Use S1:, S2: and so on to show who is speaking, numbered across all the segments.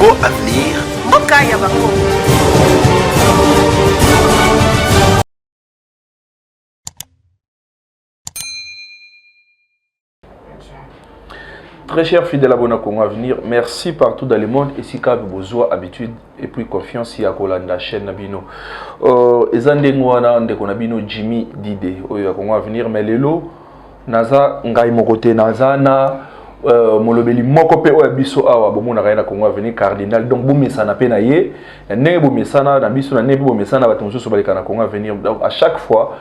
S1: nouveau avenir.
S2: Mboka ya bango.
S3: Très cher fidèle abonné Congo Avenir, merci partout dans le monde. Ici, quand vous besoin habitude et puis confiance, il y a la chaîne Nabino. Ezande ngwana ndeko Nabino Jimmy Dide, oyo Congo Avenir, mais lelo naza ngai mokote naza na molobeli moko pe oyo biso awa bomona kaya na Congo Avenir cardinal. Donc bomesana pe na ye, ne bomesana na biso na ne bomesana bato mosusu baleka na Congo Avenir. Donc à chaque fois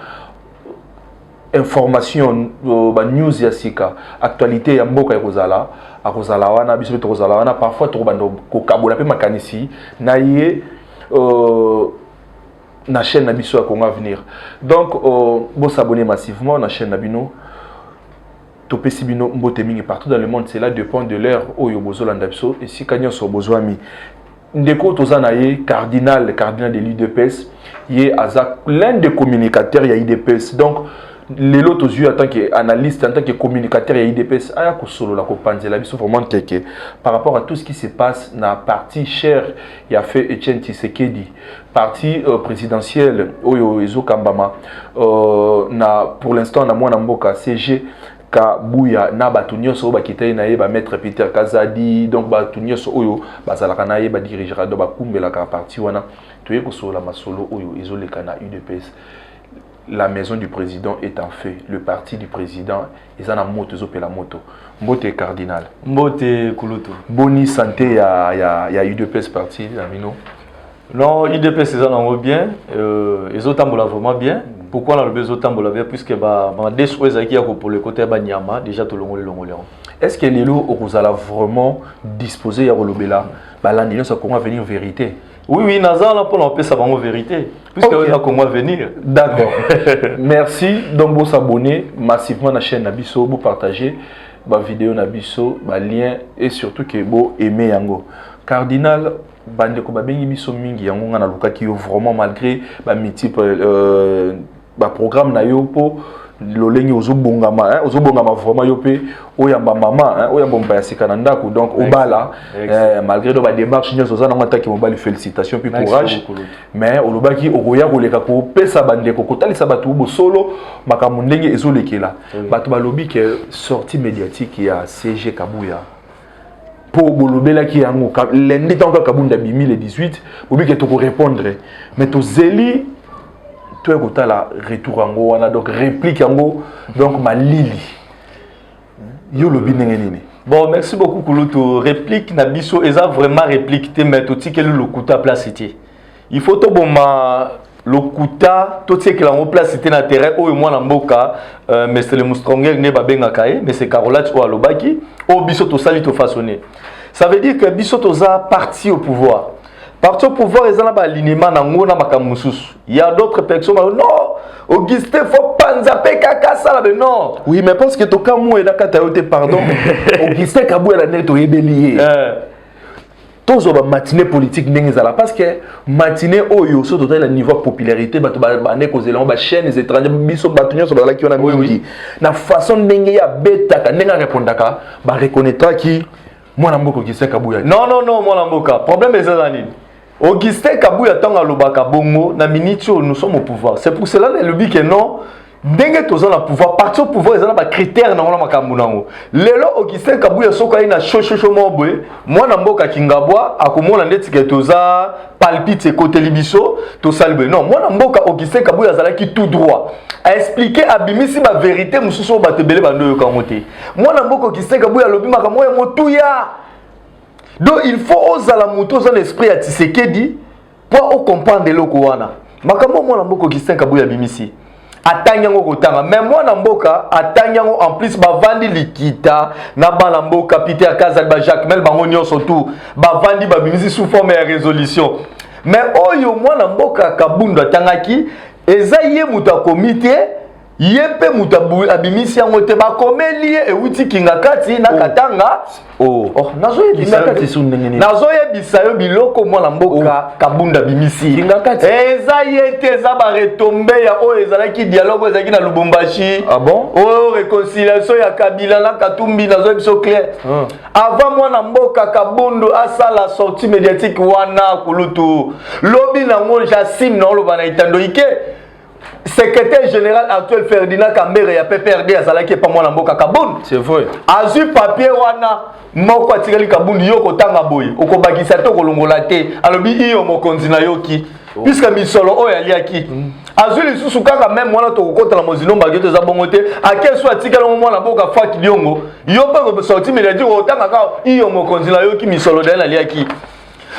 S3: information news ya sika actualité ya mboka ekozala akozala wana biso to kozala wana parfois to bando ko kabola pe makanisi na ye na chaîne na biso ya Congo Avenir. Donc bo s'abonner massivement na chaîne na bino to pesi bino mbote mingi partout dans le monde. Cela dépend de l'heure oyo bozolanda biso et si kanyo so bozwami ndeko tozana ye cardinal de l'UDPS ye aza l'un des communicateurs ya UDPS. Donc les autres yeux en tant qu'analyste, en tant que communicateur et IDPS, aya ko solo la ko panzela biso vraiment que par rapport à tout ce qui se passe na parti cher il a fait Etienne Tshisekedi parti présidentiel oyo ezo kambama na pour l'instant na mwana mboka CG Kabuya na batu nyonso ba kitay na ye ba maître Peter Kazadi. Donc batu nyonso oyo bazalaka na ye ba dirigera do ba kumbela ka parti wana toye ko solo la masolo oyo ezo leka na UDPS. La maison du président est en fait. Le parti du président, ils en ont moto, ils ont la moto. Mbote cardinal.
S4: Mbote Kulutu.
S3: Boni santé, il y a UDPS parti, Amino.
S4: Non, UDPS, ils en ont bien. Ils ont vraiment bien. Pourquoi on a le besoin de bien? Puisque des choses qui ont pour le côté Banyama, déjà tout le monde est.
S3: Est-ce que les lots ont vraiment disposé à Rolobela? L'année, ça comment venir vérité?
S4: Oui, Nazar là pour l'empêcher ça va en vérité. Puisque il y a comment venir.
S3: D'accord. Merci. Donc vous s'abonner massivement à la chaîne Nabiso, vous partager la vidéo Nabiso, le lien et surtout que vous aimez yango. Cardinal bande ko babengi biso mingi yango ngana luka ki vraiment malgré ba multiple programme na yo po lolengi ozobongama vraiment yo pe oyamba mama oyamba mpa sika na ndako. Donc obala malgré do ba démarche nyonso za na ngata ki mobali félicitations puis courage. Mais olobaki okoya koleka ko pesa bande ko kotalisa batu bo solo makambo ndenge ezolekela batu balobi ke sortie médiatique ya CG Kabuya pour bolobela ki yango lundi tant que Kabunda 2018 obi ke to ko répondre mais to zeli tu as la retour en go, donc réplique en go, donc ma lili. Yo le binengeni.
S4: Bon, merci beaucoup Kulutu. Réplique Nabiso, eza vraiment réplique mais tout ce que le kuta place était. Il faut to bon le kuta tout ce que la place c'était na terrain o moi na mboka mais c'est le Mousstronger ne babenga kae mais c'est Carolat o alobaki o biso to sali to façonner. Ça veut dire que biso to za parti au pouvoir. Parti au pouvoir, ils ont un alignement dans le il y a d'autres personnes qui disent non, Augustin, il faut pas nous appeler caca ça là, non.
S3: Oui, mais parce que tu as dit que pardon, Augustin Kabou est net au ébélier. Tous les matinée politique parce que matinée au yo sur le niveau de popularité bah tu vas causer là on chaîne les étrangers biso batunions sur la qui on a mis na façon ndenge ya beta ndenge répondre ka ba reconnaître qui moi na mboko Augustin Kabou.
S4: Non moi na mboka problème est ça nini. Augustin Kabouya tanga lobaka bongo na minute nous sommes au pouvoir. C'est pour cela le but que non ndenge toza na pouvoir parti au pouvoir ezana ba critère na ngona makambu nango. Lelo Augustin Kabouya soka ina chochocho mobwe mwana mboka kingabwa akomona ndeti ke toza palpite côté libiso to salbe. Non mwana mboka Augustin Kabouya zalaki tout droit a expliquer abimisi ba vérité mususu ba tebele bando yo kangote. Mwana mboka Augustin Kabouya lobi makambo ya motuya. Donc il faut oser la moto dans l'esprit à Tshisekedi pour comprendre le Kouana. Makambo moi na mboko Augustin Kabouya bimisi. Atanyango kotanga mais moi na mboka atanyango en plus ba vandi likita na ba na mboka Peter Kazal ba Jacques Mel bango nyonso tout ba vandi ba bimisi sous forme de résolution. Mais oyo moi na mboka Kabunda tangaki eza ye muta comité Yepe mutabu abimisi yango te ba komeli e wuti kingakati na katanga.
S3: Oh,
S4: nazo
S3: kingakati su ndengeni.
S4: Nazo yebisa yo biloko mwana mboka kabunda bimisi.
S3: Kingakati.
S4: Eza yete za ba retombe ya o ezalaki dialogue ezalaki na Lubumbashi.
S3: Ah bon?
S4: Oh réconciliation ya Kabila na Katumbi nazo yebisa clair. Avant mwana mboka kabundo asala sortie médiatique wana kulutu. Lobi na ngo Jassim na lo bana itando ike. Secrétaire général actuel Ferdinand Kambere ya PPRD azalaki pa mwana mboka Kabund.
S3: C'est vrai.
S4: Azu papier wana moko atikali Kabund yoko tanga boye. Okobakisa to kolongola te. Alobi iyo mokonzi na yoki. Puisque misolo oyo aliaki. Azu lisusu kaka même wana to kokota na mozino bagete za bongo te. Akeso atikala mwana mboka Faki Diongo. Yo pe sorti médiatique otanga ka iyo mokonzi na yoki misolo de na aliaki.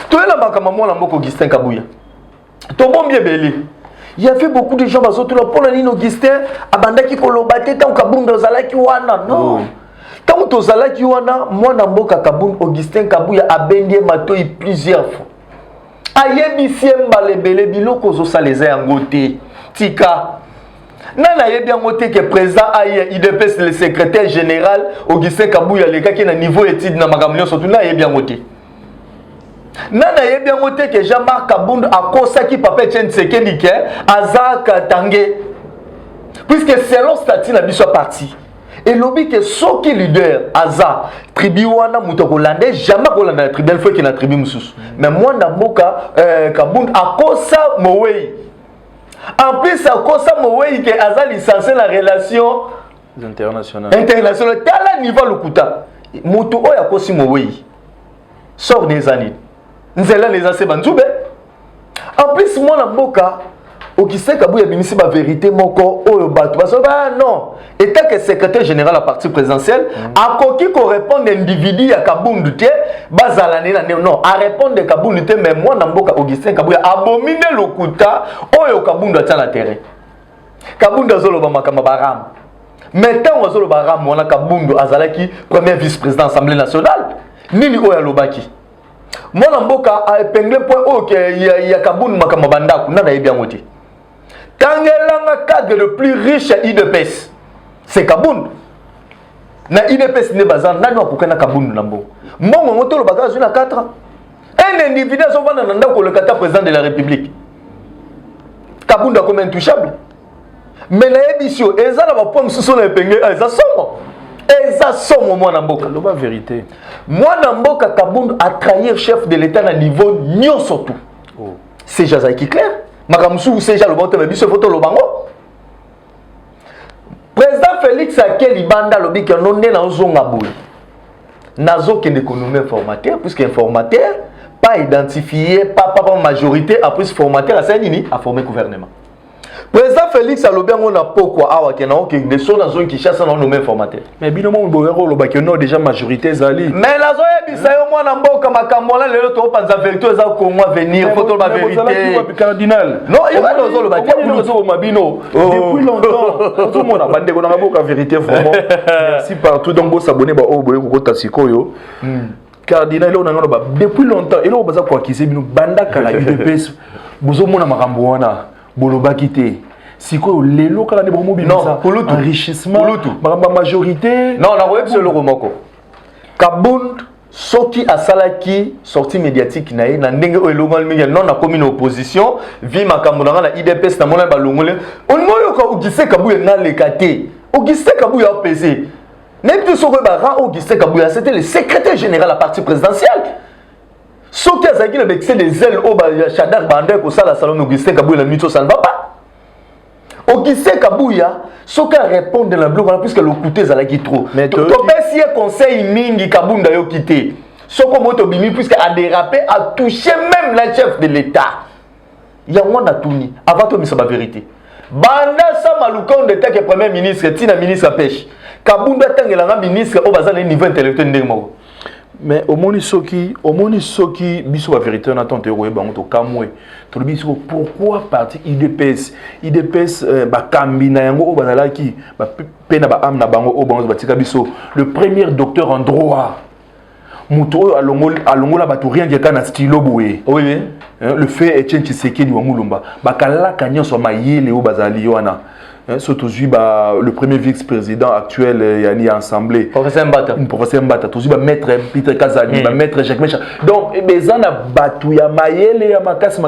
S4: To ela makama mwana mboka Augustin Kabuya. To bombie belé. Il y avait beaucoup de gens bazoto la pona nino Augustin abandaki kolobate tant Kabunda zalaki wana non tant to zalaki wana mwana mboka Kabunda Augustin Kabuya abendie matoi plusieurs fois ayebisi mbalebele biloko zo saleza yango te tika nana yebi yango te que président aye IDPS le secrétaire général Augustin Kabuya lekaki na niveau étude na makambo surtout na yebi yango te. Nana yebi yango te que Jean-Marc Kabund akosaki papa Etienne Tshisekedi ke azaka tangé puisque selon statut na biso parti et lobi que soki leader aza tribu wana muto kolande jamais kolanda la tribu fois que na tribu mususu mais moi na mboka Kabund akosa mowei en plus akosa mowei que aza licencié la relation internationale tala niveau lokuta muto oya akosi mowei sort des années. Nzela les assez banzube. En plus moi na mboka Augustin Kabuya binisi ba vérité moko oyo bato baso ba non état que secrétaire général à parti présidentiel akoki ko répondre individu ya Kabundu te bazala na non a répondre de Kabundu te mais moi na mboka Augustin Kabuya abomine lokuta oyo Kabundu atya na terrain. Kabundu azolo ba makamba baram. Maintenant azolo baram wana Kabundu azalaki premier vice-président Assemblée nationale. Nini oyo alobaki. Mwana mboka a épinglé point oke ya Kabund makamba bandaku nana yebi yango te. Tangelanga cadre le plus riche à IDPS. C'est Kabund. Na IDPS ne bazan nani wakukana Kabund na mbo. Mbongo ngoto lo bagazo na 4 ans. Un individu so vanda nanda ko le kata président de la République. Kabund a comme intouchable. Mais na yebisio ezala ba point mususu na épinglé eza somo. Eza somo mwana mboka
S3: loba vérité.
S4: Mwana mboka Kabund a trahir chef de l'état à niveau nyon surtout. C'est Jazaiki clair. Makamusu c'est déjà le bon temps biso photo lobango. Président Félix Akeli Banda lobi que non né na zonga boy. Nazo kende économie informateur puisque informateur pas identifié pas majorité après formateur à Saint-Denis a formé gouvernement. Président Félix Alobiango na pokwa awa kenao ke de son na zone qui chasse na nommé formateur.
S3: Mais binomo mbogero lo bakeno déjà majorité zali.
S4: Mais la zone ebisa yo mwana mboka makambola lelo to panza vérité za Congo venir photo la vérité.
S3: Cardinal.
S4: Non, il va dans le bâtiment.
S3: Depuis longtemps. Tout le monde a bandé ko na boka vérité vraiment. Merci partout donc bo s'abonner ba o boye ko tasikoyo. Cardinal on a ba depuis longtemps et là on baza ko akise bino banda kala UDPS. Bozo mona makambo wana. Bolobaki te siko lelo kala ne bomo bimisa enrichissement ba majorité
S4: non na web solo moko Kabund soki asalaki sortie médiatique na ye na ndenge o elongo mingi non na commune opposition vi makambo na IDPS na mona ba longole on moyo ko Augustin Kabuya na lekate Augustin Kabuya opposé n'importe soko ba ra Augustin Kabuya c'était le secrétaire général à parti présidentiel. Sauf qu'il y a des ailes au Chadar Bandé pour ça la salon Augustin Kabuya la mytho ça ne va pas. Augustin Kabuya, sauf qu'il répond de la bloc puisque le coûté ça la qui trop. Mais tu peux si un conseil mingi Kabunda yo quitté. Sauf que moto bimi puisque a dérapé a touché même la chef de l'État. Il y a moins à tourner avant que ça la vérité. Banda sa maluka on était que premier ministre tina ministre pêche. Kabunda tangela ministre au bazan niveau intellectuel ndemo.
S3: Mais au moni soki biso la vérité on attend théorie bango to kamwe to biso pourquoi parti IDPS ba kambina yango o bazalaki ba pena ba amna bango o bango batika biso le premier docteur en droit muto alongola ba to rien que kana stylo boye
S4: oui
S3: le fait Etienne Tshisekedi wa mulumba ba kala kanyo so mayele o bazali wana surtout le premier vice-président actuel yani assemblée
S4: professeur
S3: Mbata tous maître Peter Kazani maître Jacques Mecha donc bezana batu ya mayele ya makasi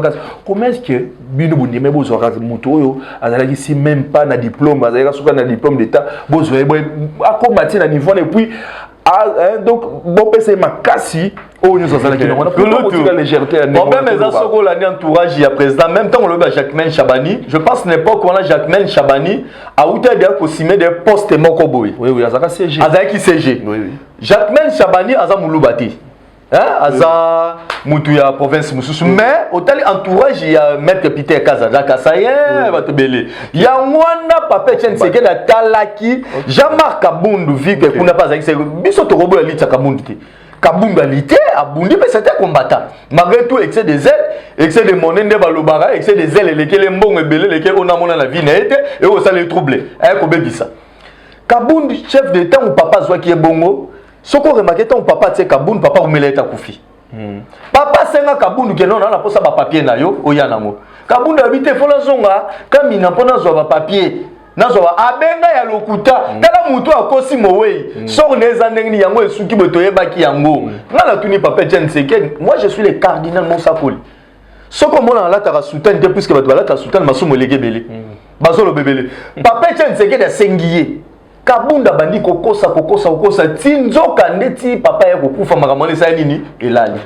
S3: comment est-ce que bino bundi mais bozo ka muto oyo azalaki si même pas na diplôme azalaka soka na diplôme d'état bozo akomati na niveau et puis donc bon pese makasi oh nous azalaki na on a légèreté
S4: problème mais ça ko la entourage ya président même temps on le Jacquemaine Chabani je pense n'importe quand on a Jacquemaine Chabani a outé de ko simer des postes moko boy
S3: oui azaka CG
S4: azaki CG oui Jacquemaine Chabani azamulubati aza mutu ya province mususu mais autant entourage ya maître Peter Kazada Kasayen batebele ya mwana papa Etienne Seke na talaki Jean-Marc Kabundu vike kuna pas avec biso to robo elite Kabundu te Kabundu elite abundi mais c'était combattant malgré tout excès de zèle excès de monnaie nde balobara excès de zèle lekele mbongo ebele lekele ona mona la vie na ete et o ça les troubler ko bebisa Kabundu chef d'état ou papa zwa ki ebongo soko remarqué ton papa tse Kabundu papa umeleta kufi papa senga Kabundu ke non na posa ba papier na yo oyana ngo Kabundu habite fola zonga kami na pona zo ba papier na zo abenga ya lokuta tala mutu akosi mowei soko neza ndengni yango esuki botoye baki yango ngala tuni papa Etienne Seke moi je suis le cardinal Monsakoli soko mona la ta soutane de puisque bato la ta soutane masumo legebele bazolo bebele papa Etienne Seke de sengiye Kabunda bandi kokosa tinzoka ndeti papa ya kokufa makamani sa nini elali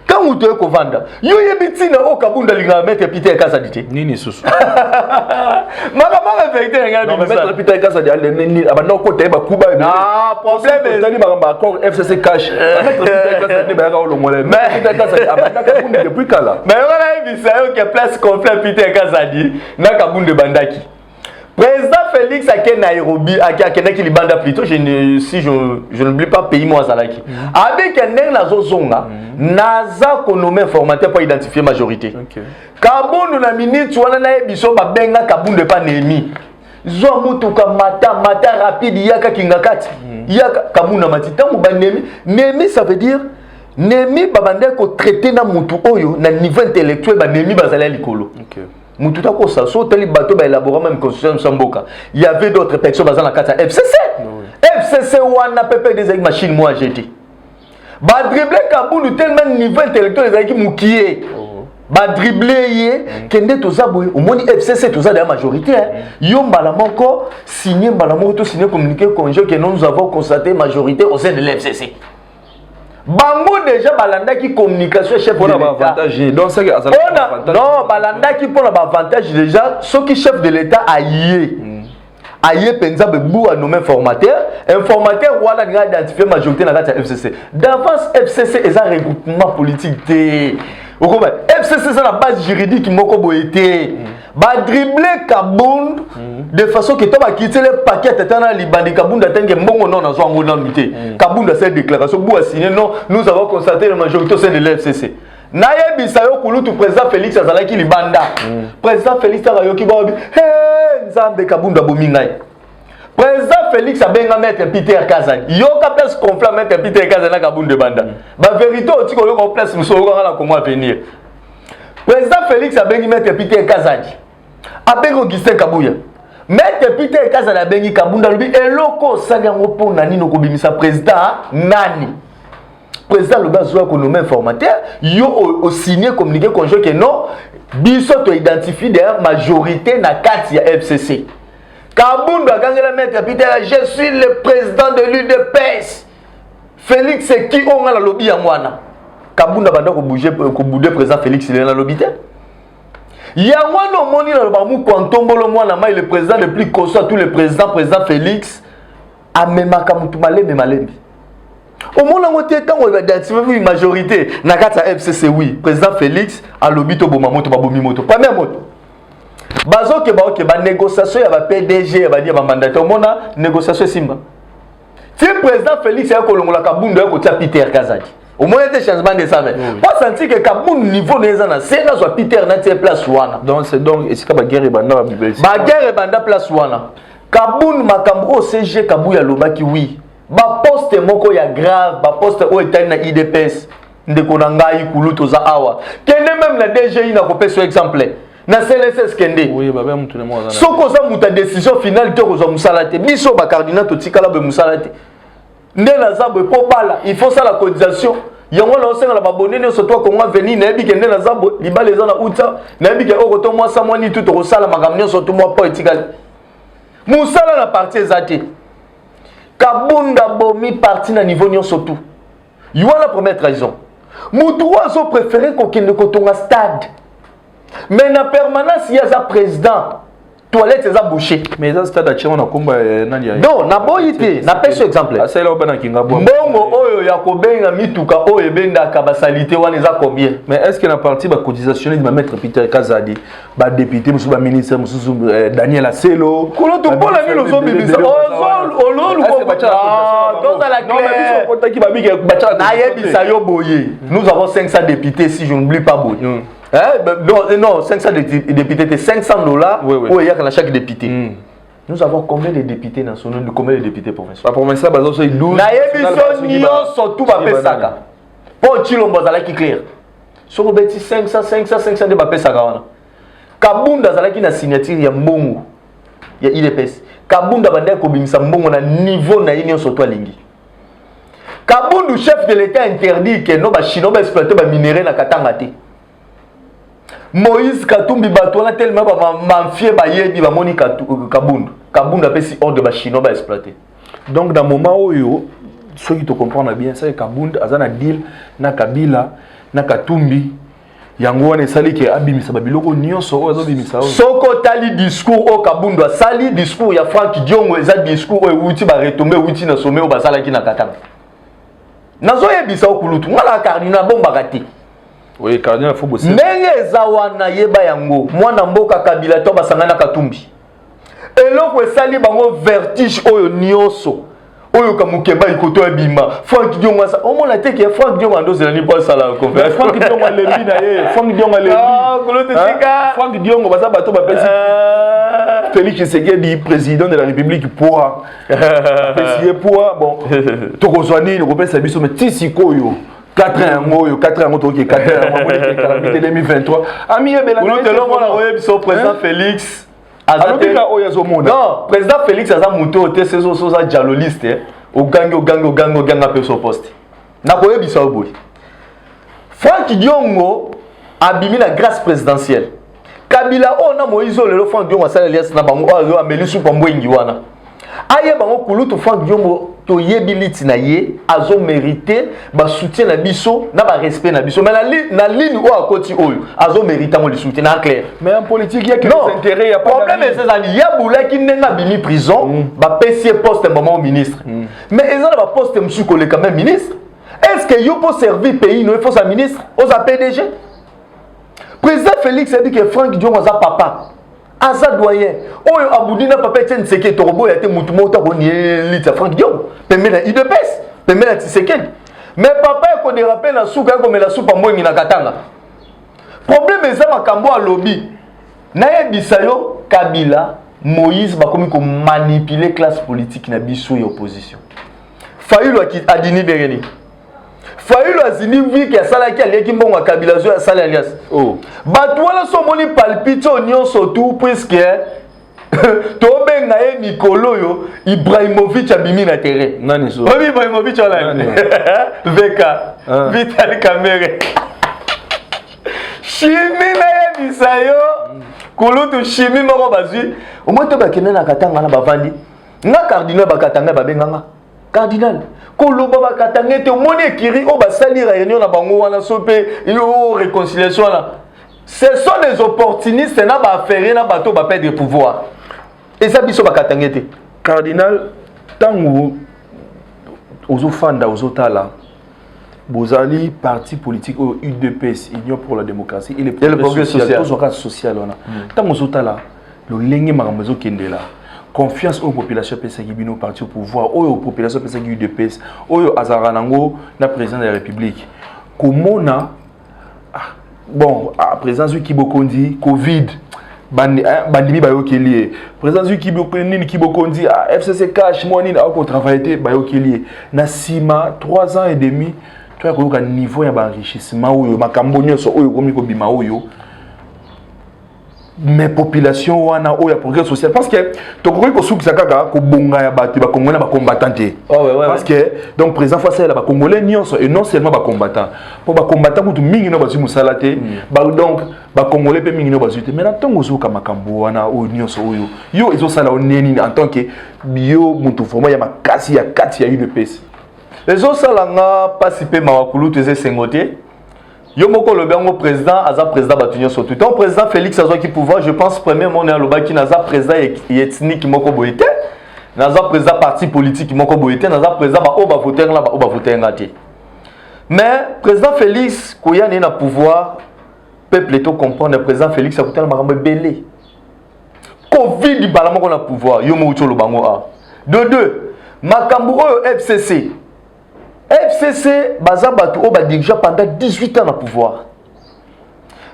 S4: quand vous te kovanda yo yebitina o Kabunda linga mettre Peter Kazadi te
S3: nini susu
S4: makamana vérité nga
S3: non mettre Peter Kazadi nini abana ko teba kuba
S4: ah problème
S3: tani makamba accord FCC cash mettre Peter Kazadi ba ka olongole mais Peter Kazadi abana Kabunda depuis kala
S4: mais on a vu ça que place complet Peter Kazadi na Kabunda bandaki président Félix Ake Nairobi Ake qui libanda plutôt je n'oublie pas pays moi Zalaki avec un la zozonga naza konomé formateur pour identifier majorité Kabundu na minute wana na biso ba benga Kabundu pas nemi zo mutuka mata rapide yaka kingakati yaka Kabundu matita mu ba nemi ça veut dire nemi babande ko traiter na mutu oyo na niveau intellectuel ba nemi bazala likolo Mututa ko sa so tali bateau ba élaborer même constitution samboka il y avait d'autres personnes dans la carte FCC FCC wana pepe des machines moi jeté ba dribbler Kabundu tellement niveau intellectuel ezaki mukié ba dribbler yé kende to zaboy au moni FCC to za la majorité yo mbala moko signer mbala moko to signer communiqué conjoint que nous avons constaté majorité au sein de l'FCC Bango déjà balanda qui communication chef
S3: pour l'avantage donc ça
S4: non balanda qui pour l'avantage déjà ce qui chef de l'état aïe penza bebu a nommé informateur wala nga identifier majorité na la FCC d'avance FCC est un regroupement politique té FCC c'est la base juridique moko boyete ba dribbler Kabundu de façon que tu vas quitter le paquet tana libandi Kabundu atenge mbongo non na zo ngo na mité Kabundu a cette déclaration pour signer non nous avons constaté la majorité au sein de l'FCC naye bisayo kulutu président Félix azalaki libanda président Félix arayoki ba hey nzambe Kabundu abomingai président Félix abenga maître Peter Kazadi yoka place conflit maître Peter Kazadi na Kabundu banda ba vérité otiko yo place musoko ngala comment venir président Félix abengi maître Peter Kazadi abengi Augustin Kabuya maître Peter Kazadi abengi Kabunda lubi eloko sali yango pona nino kobimisa président nani président le bazwa ko nommé informateur yo au signer communiqué conjoint que non biso to identifie derrière majorité na kati ya FCC Kabunda akangela maître Peter je suis le président de l'UDPS Félix qui on a la lobby ya mwana Kabunda banda ko bouger président Félix il est dans lobby te Yangwano moni na bamu kontombolo mwana mai le président le plus constant tous les président Félix amemaka mutu malembe au mona ngote tango ba identifier majorité na kata FCC oui président Félix a lobby to boma moto ba bomi moto première moto bazoke ba négociation ya ba PDG ya ba dia ba mandataire mona négociation simba si président Félix ya kolongola Kabundu ya kotia Peter Kazadi au moins des changements de ça mais pas sentir que Kabundu niveau neza na c'est na zo Peter na tie place wana
S3: donc c'est donc est-ce que ba guerre banda
S4: ba guerre banda place wana Kabundu makambo o CG Kabuya lobaki oui ba poste moko ya grave ba poste o etali na IDPS ndeko na ngai kuluto za awa kende même na DGI na kopesa exemple na CLSS kende
S3: oui ba ba mutu na mo
S4: soko za muta décision finale te ko zo musala te biso ba cardinal to tikala be musala te ndena za bo po bala il faut ça la cotisation yango na osenga la babone ne surtout ko ngwa venir na bi kende na za bo libale za na uta na bi ke o to moi sa moi ni tout ko sala makamnyo surtout moi po etikali musala na partie ezate kabunda bomi parti na niveau nyon surtout yo la première trahison mutu wazo préféré ko kende ko tonga stade mais na permanence il y a un président toilette eza bouché
S3: mais ça stade a chama na komba nani ya
S4: non na boyité na pêche exemple
S3: ça là ba na kinga bo
S4: mbongo oyo ya kobenga mituka oyo ebenda ka basalité wana eza combien
S3: mais est-ce que na partie ba cotisation de maître Peter Kazadi ba député musu ba ministre musu Daniel Aselo
S4: kolo to pola ni lozo bibisa ololu ko dans la claire
S3: non mais qui ba bi ke bacha
S4: na yebisa yo boye nous avons 500 députés si je n'oublie pas boye non, 500 députés, c'est $500 où il y a chaque député. Nous avons combien de députés nationaux, combien de députés provinciaux?
S3: La provinciale, c'est 12.
S4: Surtout Bapesaka. Pour Chilombo, qui clair. Sur le 500 de Bapesaka. Kabunda, qui a signature, il y a Mbongo. Il y a IDPS. Kabunda, il y a Mbongo na niveau na union sur toi lingi. Kabunda, chef de l'État interdit que nos Chinois exploitent les minéraux na Katangate. Moïse Katumbi batona tellement mafie ba yebi ba moni Kabunda. Kabunda pesi ordre ba chinois ba exploiter.
S3: Donc dans moment où ceux qui te comprennent bien ça Kabunda azana deal na Kabila na Katumbi yango wana sali ke abimisa ba biloko nyonso ozo bimisa ozo.
S4: Soko tali discours au Kabunda sali discours ya Frank Diongo eza discours o wuti ba retomber wuti na sommet o basala ki na Katanga. Nazo yebisa okulutu ngala cardinal bomba kati.
S3: Oui, cardinal faut bosser.
S4: Ndenge zawana yeba yango mwana mboka Kabila to basangana Katumbi. Eloko esali bango vertige oyo nyonso. Oyo kamukeba ikoto ebima. Frank Diongo sa omona te ke Frank Diongo ndozela ni boss ala conférence.
S3: Frank Diongo lebi na ye, Frank Diongo lebi.
S4: Ah, kolote tika.
S3: Frank Diongo basa bato ba pesi. Félix Tshisekedi président de la République pour pesi pour bon. Tokozwani le repesa biso mais tisikoyo. 4 ans, qui est 4 ans, 2023. Ami,
S4: le président Félix.
S3: Non,
S4: président Félix a mouto, c'est un dialogiste. Au gang, au poste. Frank Diongo a bimi la grâce présidentielle. Kabila, on a Moïse, le Frank Diongo a l'alliance, na bango, a meli sous pambouengi wana. Aye bango kulutu Frank Diongo to yebiliti na ye azo mérité ba soutien na biso na ba respect na biso mais na ligne o akoti oyo azo mérité mo le soutien na clair
S3: mais en politique il y a que des intérêts il y a pas
S4: problème c'est ça il y a boula qui nenga bimi prison ba PC poste moment ministre mais ils ont ba poste monsieur collé quand même ministre est-ce que yo pour servir pays non il faut sa ministre aux PDG président Félix a dit que Frank Diongo za papa Asa doyen oyo abudina papa Etienne Tshisekedi torobo ya te mutu mota ko ni lita Frank Diongo pembe na IDPS pembe na Tshisekedi mais papa ko de rappel na suka ko mela supa mwengi na Katanga problème eza makambo a lobby na yebisa yo Kabila Moïse bakomi ko manipuler classe politique na biso ya opposition Fayulu adini dereni Fayulu azini vi ki asala ki aleki mbongo Kabila zo asala alias
S3: oh
S4: bato wana so moni palpito nyonso tout puisque tobenga ye mikolo yo Ibrahimovic abimi na terrain
S3: nani so
S4: obi Ibrahimovic ala veka Vital Kamere chimi na ye bisayo kulutu chimi moko bazwi omoto bakene na Katanga na bavandi nga cardinal bakatanga babenganga cardinal koloba bakatanga te moni ekiri o basali réunion na bango wana so pe yo réconciliation là ce sont des opportunistes na ba affaire na bato ba perdre pouvoir et ça biso bakatanga te
S3: cardinal tango ozofanda ozotala bozali parti politique au UDPS Union pour la démocratie et le progrès social wana tango ozotala lo lenge makambo kendela confiance aux populations pesaki bino parti au pouvoir aux populations pesaki UDPS oyo azaranango na président de la République komona bon à présence du Kibokondi Covid bandimi bayokeli présence du Kibokondi FCC cash money na ko travailler bayokeli na sima 3 ans et demi tu as ko niveau ya enrichissement oyo makambo nyonso oyo komi ko bima oyo mais population wana o ya progrès social parce que to ko ko soukisa kaka ko bonga ya bato ba congolais ba combattanté parce que donc président face la ba congolais nyonso et non seulement ba combattant pour ba combattant ko mingi no ba zu musalate ba donc ba congolais pe mingi no ba zute mais na tongo zo ka makambo wana o nyonso oyo yo ezo sala oneni en tant que bio mutu vraiment ya makasi ya kati ya UDPS
S4: ezo sala nga pasipe mawakulu teze sengote. Yo moko le bien président aza président batunyo surtout. Ton président Félix azo qui pouvoir, je pense premièrement on est loba qui naza président ethnique moko boité, naza président parti politique moko boité, naza président ba oba voter là ba oba voter ngati. Mais président Félix koya na pouvoir peuple to comprendre président Félix akutana makambo belé. Covid balamo ko na pouvoir, yo mo utolo bango a. De deux, makambo oyo FCC FCC baza bato o ba dirige pendant 18 ans na pouvoir.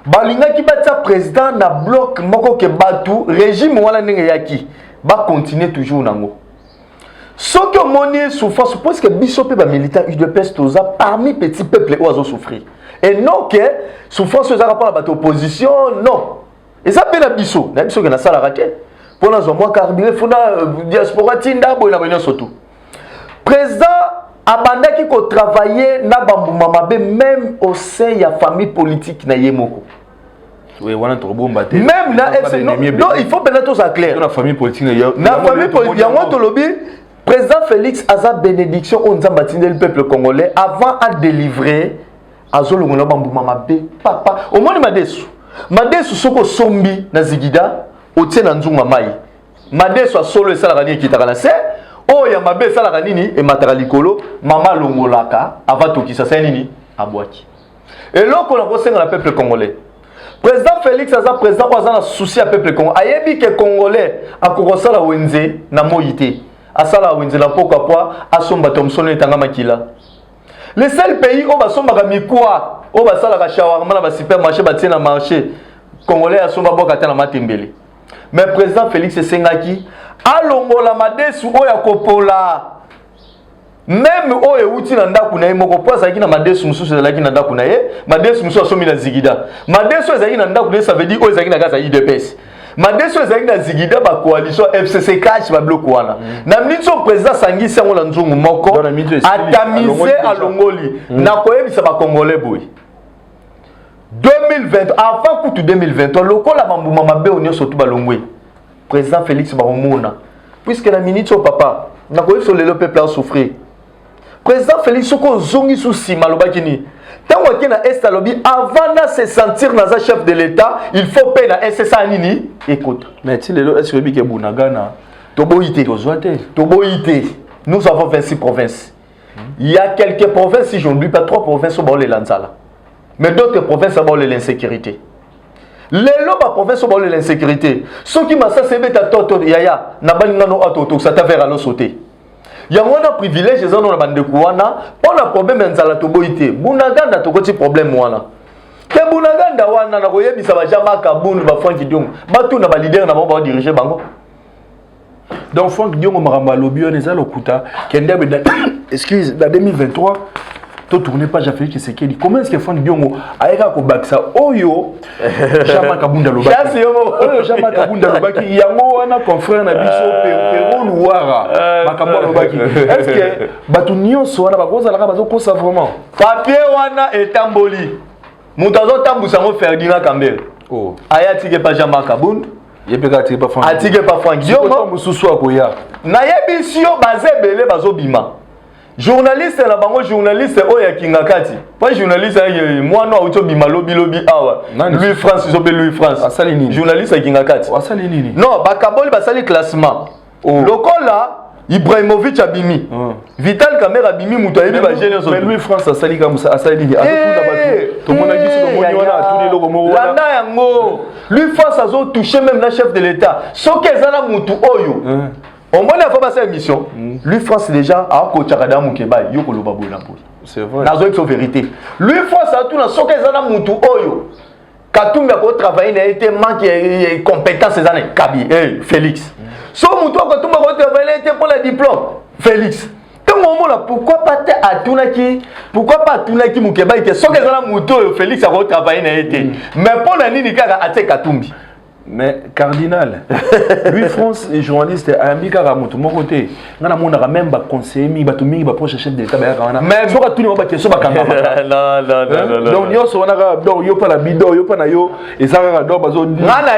S4: Balinga ki batia président na bloc moko ke bato régime wala ndenge yaki ba continuer toujours nango. Soki omoni souffrance parce que biso pe ba militant UDPS toza parmi petit peuple o azo souffrir. Et non que souffrance za rapport à bato opposition non. Et ça pe na biso ke na sala raté. Pour na zo moi carburé fona diaspora tinda boy na banyo surtout. Président abandaki ko travailler na bambuma mabe même au sein ya famille politique na yemoko.
S3: Oui, wana to bomba te.
S4: Même na FC non, il faut bien tout ça clair.
S3: Na famille politique
S4: na famille politique yango to lobi président Félix aza bénédiction on nzamba tindel peuple congolais avant à délivrer azolongo na bambuma mabe papa au moins madesu soko sombi na zigida otie na nzunga mai madesu solo esala kani kitaka na se oh ya mabe sala nini e mataka likolo mama longolaka avatokisa sa nini abwaki eloko na kosenga na peuple congolais président Félix aza président oza na souci ya peuple congolais ayebi ke congolais akokosala wenze na moyité asala wenze na pokwa poa asomba Thomson etanga makila le seul pays o basombaka mikwa o basala ka shawarma na ba supermarché batie na marché congolais asomba boka tana matembele mais président Félix esengaki alongola madesu oya kopola même oya uti na ndaku na ye moko posa ki na madesu mususu ezalaki na ndaku na ye madesu mususu asomi na zigida madesu ezalaki na ndaku na ye ça veut dire oya ezalaki na gaza UDPS madesu ezalaki na zigida ba coalition FCC cash ba bloc wana na minitso président sangisi yango na nzungu moko atamize alongoli na koyebisa ba congolais boy 2020 avant kutu 2023 lokola bambuma mabe onyo surtout balongwe président Félix Baromona puisque la minute au papa n'a pas eu le peuple à souffrir président Félix soko zongi souci malobaki ni tant que na est lobby avant de se sentir dans un chef de l'état il faut payer na SSA nini écoute
S3: mais si le est que bunagana
S4: toboité nous avons 26 provinces il y a quelques provinces si je ne dis pas 3 provinces au bord de l'Anzala mais d'autres provinces au bord de l'insécurité. Les lobes à province au bord de l'insécurité. Ceux qui m'ont sassé à toto yaya n'a pas n'ano atoto ça t'a fait à l'eau sauter. Il y a un privilège ils ont la bande de kouana pour le problème enzala toboité. Bunaganda to petit problème wana. Ke bunaganda wana na koyebi ça va jamais kabunu ba Frank Diong. Ba tout na ba leader na ba diriger bango.
S3: Donc Frank Diong maramba lobby on ezalo kuta kende excuse dans 2023 to tourner page à Félix Tshisekedi. Comment est-ce que Frank Diongo aeka ko baksa oyo Jama Kabunda Lobaki oyo Jama Kabunda Lobaki yango wana confrère na biso Pero Luara makambo Lobaki est-ce que batu nyonso wana bakoza la bazo kosa vraiment
S4: papier wana etamboli mutazo tambusa mo Ferdinand Kambere
S3: oh
S4: ayati ke pa Jama Kabunda
S3: yepeka ti pa Frank
S4: atike pa Frank Diongo
S3: mususu akoya
S4: na yebisio bazebele bazobima journaliste na bango journaliste oya kingakati pas journaliste moi no auto bima lobi awa Louis France zobe Louis France
S3: asali nini
S4: journaliste kingakati
S3: asali nini
S4: non bakaboli basali classement lokola Ibrahimovic abimi Vital Kamerhe abimi muto ayebi ba géniaux
S3: mais Louis France asali comme ça asali nini atunda batu to mona biso no moni wana atuli loko mo wana
S4: landa yango Louis France azo toucher même la chef de l'état soki ezala mutu oyo au moins avant passer émission lui France déjà a coach Akada Mukeba yoko loba bola boy
S3: c'est vrai
S4: nazo exo vérité lui France a tout na soki ezala mutu oyo Katumbi ko travailler na été manque compétence ces années Kabi Félix so mutu ko Katumbi ko travailler était pour le diplôme Félix pourquoi pas Atunaki Mukeba que soki ezala mutu oyo Félix a ko travailler na été mais pour na nini kaka ate Katumbi
S3: Mais cardinal, lui France et journaliste a mis qu'à mon côté. On a mon même conseiller, mi batumi, ba proche chef d'État, même sur tout le monde question ba kanga. Non. Donc yo so na donc yo pas la bidon, yo pas na yo et ça va donc bazo.
S4: Ngana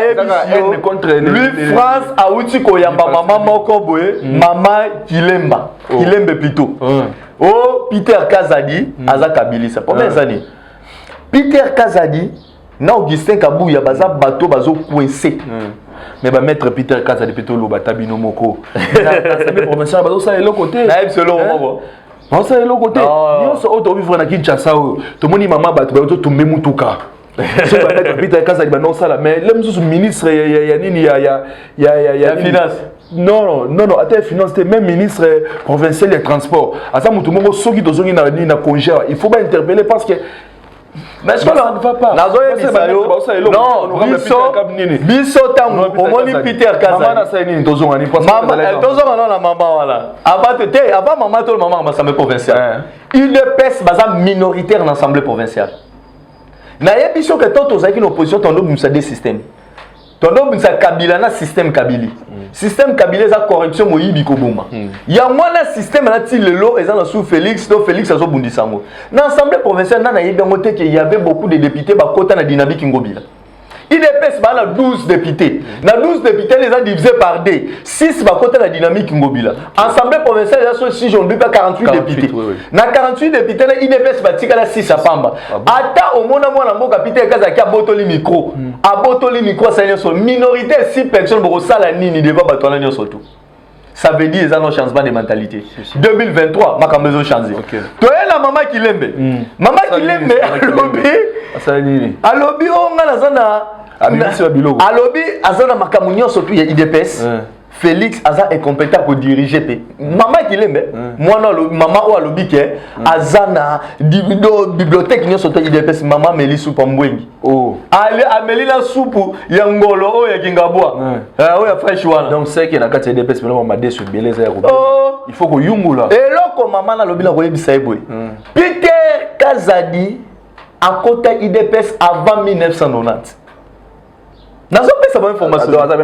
S4: contre lui France a outi ko yamba maman moko boye, maman Kilemba, Kilembe plutôt. Oh Peter Kazadi, aza Kabilisa. Combien d'années? Peter Kazadi na Augustin Kabuya baza bateau bazo coincé.
S3: Mais ba maître Peter Kazadi plutôt lo batabino moko. Na provincial bazo ça et l'autre côté.
S4: Na selon moi.
S3: On ça et l'autre côté. Yo so auto vivre na Kinshasa. To moni mama bato bazo tomber mutuka. So ba maître Peter Kazadi ba non ça la mais le monsieur ministre ya nini ya
S4: finance.
S3: Non, attends, finance, même ministre provincial des transports. À ça, tout le monde, ceux qui sont na congé, il faut pas interpeller parce que.
S4: Mais est-ce que ça ne va pas? Non, biso tamu, omoni Peter Kazadi. Avant maman, tout le moment, l'Assemblée provinciale. Il pèse minoritaire dans l'Assemblée provinciale. Naye biso que tant aux une opposition, ton nom c'est des systèmes. Ton nom c'est Kabila na système Kabili. Système Kabila c'est correction moyibi koboma. Il y a moins un système là ti lelo et ça sous Félix, donc Félix azo bundisango. Dans l'Assemblée provinciale na yebi ngote que il y avait beaucoup de députés ba kota na dynamique ngobila. Il dépêche par la 12 députés. Dans 12 députés, les a divisés par D. 6 va côté la dynamique Ngobila. Assemblée provinciale, il y a si j'en dis pas 48 députés. Dans 48 députés, il dépêche par 6 à Pamba. Attends, au monde, moi, mon capitaine Kazaki a botoli micro. A botoli micro, ça y est, minorité, 6 personnes, pour ça, la nini, il va battre la surtout. Ça veut dire qu'ils ont un changement de mentalité. 2023, ma maison changé. Tu es la maman qui l'aime. Maman qui l'aime, à lobby, on a la zone à lobby, à zone à Makamounion, surtout il y a IDPS. Félix Aza est compétent pour diriger. Maman qui l'aime, moi non, maman ou à lobby qui est Azana, bibliothèque, nous sommes IDPS, maman Mélie soupe en Mbwengi. Oh. Amélie la soupe, Yangolo, oh, Yakingabwa. Oh, ya fresh one.
S3: Donc c'est qu'il y a 4 IDPS, mais on m'a dit sur Bélé. Il faut que Yungu là.
S4: Et là, comme maman a lobby, la voyez Bissaïboui. Peter Kazadi a côté IDPS avant 1990. Nazo pesa ba information avant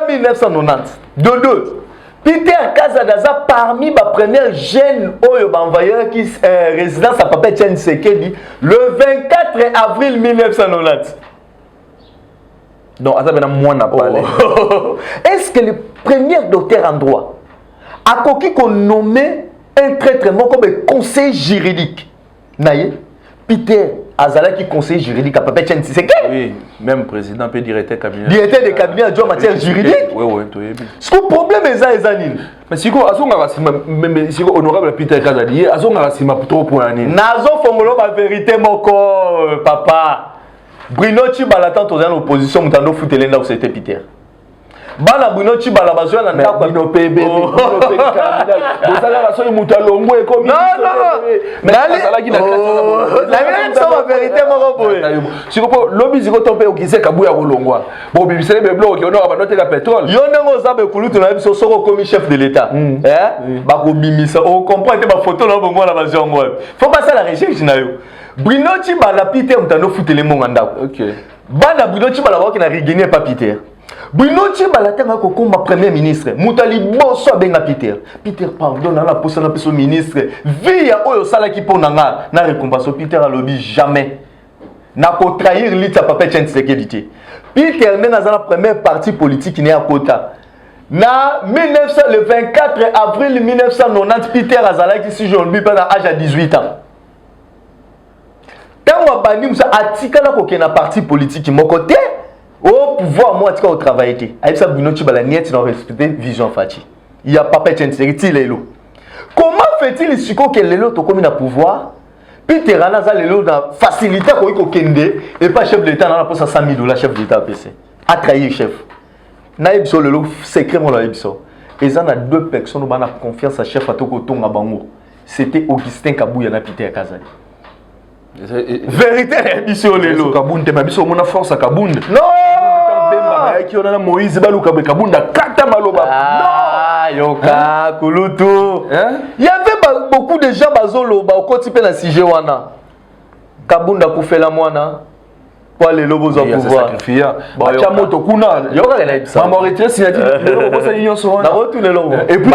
S4: 1990. De deux. Peter Kazadaza parmi les premiers jeunes oyo ba envoyeur qui résidence à Papa Etienne Sekedi le 24 avril 1990.
S3: Donc azabena mwana parler.
S4: Est-ce que le premier docteur en droit a coquille qu'on nommé un traitement comme conseil juridique? Naye Peter Azala qui conseiller juridique à Papa Etienne Sekedi.
S3: Oui, même président peut directeur cabinet.
S4: Directeur de cabinet en matière juridique.
S3: Oui,
S4: ce que le problème est ça, Ezanine.
S3: Mais si vous avez honorable Peter Kazadi, vous avez trop pour l'année.
S4: Nazo Fongolo, la vérité, mon corps, papa. Bruno Chibala, tant aux oppositions, nous avons foutu l'enda où c'était Peter. Bana Bruno Chibala, besoin d'un
S3: temps. Bruno PB, Bruno PB, vous allez la soirée Moutalongo et comme.
S4: Non. Mais la vérité, mon corps.
S3: Si vous lobby, si vous tombez au Kizé Kabouya Rolongwa. Bon, vous savez, les blocs, on a noté la pétrole.
S4: Yon n'a pas de couloir, tu n'as pas sur comme chef de l'État. On comprend que ma photo là, on voit la version web. Faut passer à la recherche, Bruno Chibala, Peter, on t'a foutu les mots en dao. Ok. Bana Bruno Chibala, qui n'a rigéné pas Peter. Bruno Chibala, t'es comme premier ministre. Moutali Bosso benga Peter. Peter, pardon, on a posé un peu ministre. Via Oyo Sala qui pose na récompense. Peter a lobby jamais. N'a pas trahir l'État Papa Etienne Sekedi. Peter n'est dans la première partie politique qui n'est à Kota. Le 24 avril 1990, Peter Azala qui si je ne pas à l'âge de 18 ans. Tant que bani musa atika la koke na parti politique mon côté au pouvoir moi atika au travail été avec ça Bruno Chibala niet dans respecter vision Fati il y a Papa Etienne Sekedi lelo comment fait-il siko que lelo to comme na pouvoir Peter Anaza lelo na facilité ko kende et pas chef de l'état na poste $100,000 chef de l'état PC a trahi chef na ebso lelo secret mon la ebso et ça na deux personnes on a confiance à chef atoko tonga bango c'était Augustin Kabuya na Peter Kazadi. Vérité émission lelo
S3: Kabunde ma biso mona force à Kabunde
S4: non
S3: qui on a Moïse baluka Kabunda kata maloba
S4: non yoka kulutu il y avait beaucoup de gens bazolo ba okoti pe na sujet wana Kabunda kufela mwana Pour les lobos au pouvoir.
S3: Bacha moto kuna.
S4: Yoka la ibsa.
S3: Maman retraite sinati. Le ça union so.
S4: Na retourne le lobo.
S3: Et puis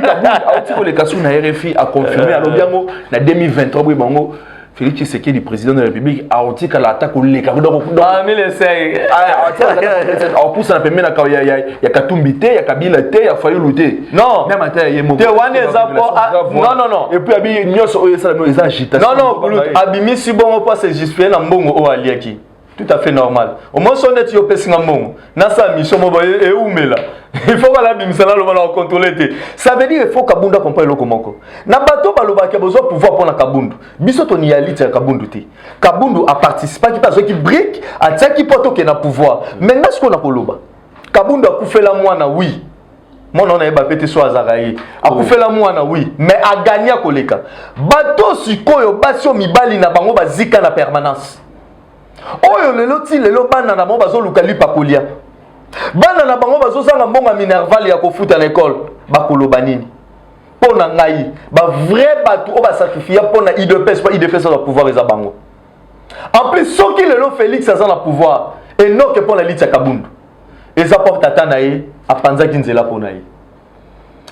S3: Kabound a tiré les cassous na RFI a confirmé à l'obiango na 2023 oui bango Félix Tshisekedi le président de la République a tiré l'attaque au les Kabound.
S4: Ah mais les c'est.
S3: Ah on pousse na pembe na ya Katumbi te, ya Kabila te, ya Fayulu te.
S4: Non.
S3: Même à terre
S4: te wane non.
S3: Et puis abi nyonso oyo ça les agitation.
S4: Non, abimi si bon pas c'est justifié na mbongo o aliaki. Tout à fait normal. Au moins son net yo pesinga mbongo. Na sa mission mo ba e umela. Il faut que la bimsala lo bala contrôler te. Ça veut dire il faut Kabunda comprendre lo komoko. Na bato baloba ke besoin pouvoir pour na Kabundu. Biso to ni alite Kabundu te. Kabundu a participé qui parce qui brique a tia qui poto ke na pouvoir. Maintenant ce qu'on a koloba. Kabundu a kufela mwana oui. Mon on a pété sur Azaraï. A kufela mwana oui, mais a gagné koleka. Bato sikoyo basio mibali na bango bazika na permanence. Oyo lelo ti lelo bana na bango bazo lukali pakolia. Bana na bango bazo sanga mbonga minerval ya kofuta na école bakoloba nini. Pona ngai ba vrai bato o ba sacrifier pona IDPS pas IDPS va pouvoir eza bango. En plus soki lelo Félix aza na pouvoir et non que pour la lite ya Kabundu. Eza porte tata na ye apanza kinzela pona ye.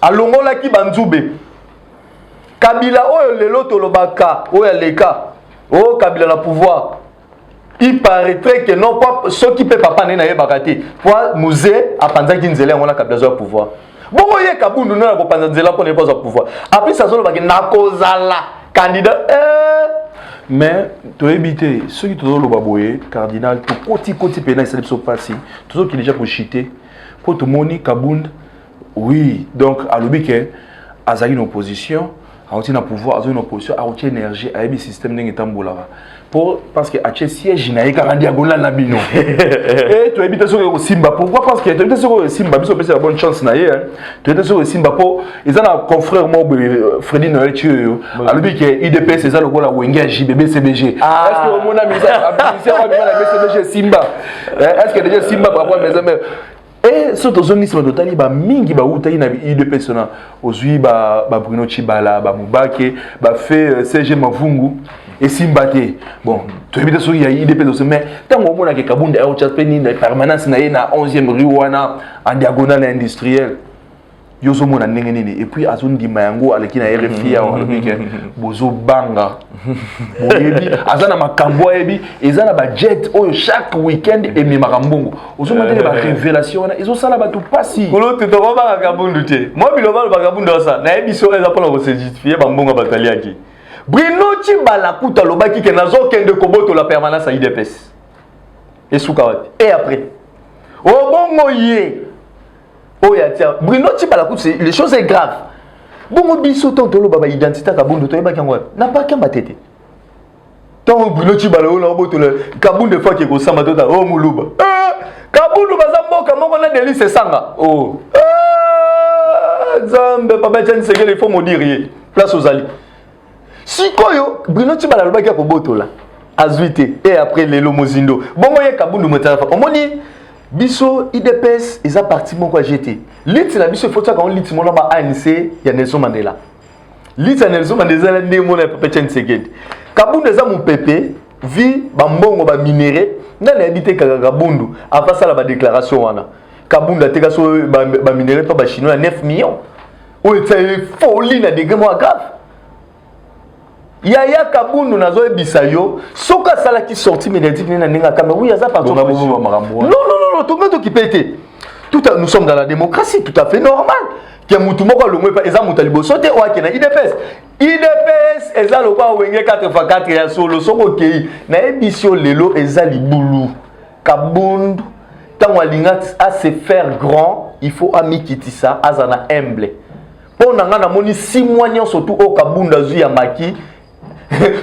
S4: Alongola ki banzube. Kabila oyo lelo tolobaka oyo leka. Oh Kabila na pouvoir. Il paraîtrait que non pas ceux qui peuvent pas na ye bakati. Pour musée apanza kinzela ngona Kabila zo pouvoir. Bon oye Kabundu na ko panza nzela pona pas au pouvoir. Après ça zo baki na kozala candidat
S3: mais tu éviter ceux qui te donnent le baboye cardinal tout côté pénal ça ne se passe si tout qui déjà pour chiter pour tout moni Kabund oui donc à l'obéque azali une opposition a une pouvoir azali une opposition a une énergie a un système n'engetambola pour parce que à siège na eka diagonale na bino et tu éviter ceux qui Simba pourquoi parce que tu éviter ceux qui Simba biso pesa la bonne chance na ye tu éviter ceux qui Simba pour ils ont un confrère mo Freddy Noël tuyo à l'obéque IDPS c'est ça le gola wenge JBB CBG est-ce que mon ami ça a BCBG Simba est-ce que déjà Simba par rapport à mes amis et surtout zone nisma totali ba mingi ba utayi na IDPS na ozui ba Bruno Chibala ba Mubake ba fait CG Mavungu et Simbate bon tu évites sur ya IDPS mais tant au mona ke Kabunda au chaspeni na permanence na ye na 11e rue wana en diagonale industrielle yozo mona ndenge nini et puis azundi mayango aleki na RFI ya alobike bozo banga boyebi azana makambo yebi ezana ba jet oyo chaque week-end et mi makambongo ozo mandele ba révélation na ezo sala batu pasi
S4: kolo te to ba Kabundu te moi biloba ba Kabundu ça na yebi so eza pona ko se justifier ba mbongo bataliaki Bruno Chibala kuta lobaki ke nazo kende koboto la permanence à IDPS et soukawati et après o bongo ye oh ya tia Bruno Chibala kuta les choses est grave bongo biso tonto lo baba identité Kabundu to yebaki ngwa na pas kamba tete tant Bruno Chibala o na boto le Kabundu fois ke ko samba tota o muluba Kabundu bazamboka moko na delice sanga oh Zambe papa Tian Segele il faut me dire place aux alliés. Sikoyo Bruno Chibala lobaki ko botola azuite et après lelo mozindo bongo ye Kabundu motala omoni biso IDPS eza parti moko jeté lit na biso faut ça quand lit mona ba ANC ya Nelson Mandela lit ya Nelson Mandela ndé mona papa Tian Segele Kabundu eza mon pépé vi ba mbongo ba minéré na habité Kabundu avant ça la ba déclaration wana Kabundu ateka so ba minéré pa ba chinois 9 millions o était folie na degré moi grave Yaya Kabundu nazo ebisa yo soka sala qui sorti médiatique na ninga kama oui aza partout non tout le monde qui pète tout nous sommes dans la démocratie tout à fait normal que mutu moko longwe pa eza mutu liboso te o akena IDPS eza lokwa wenge 4x4 ya solo soko kei na ebisio lelo eza libulu Kabundu tant alinga à se faire grand il faut amikitisa azana humble pour nanga na moni 6 mois nyonso tout o Kabundu azu ya maki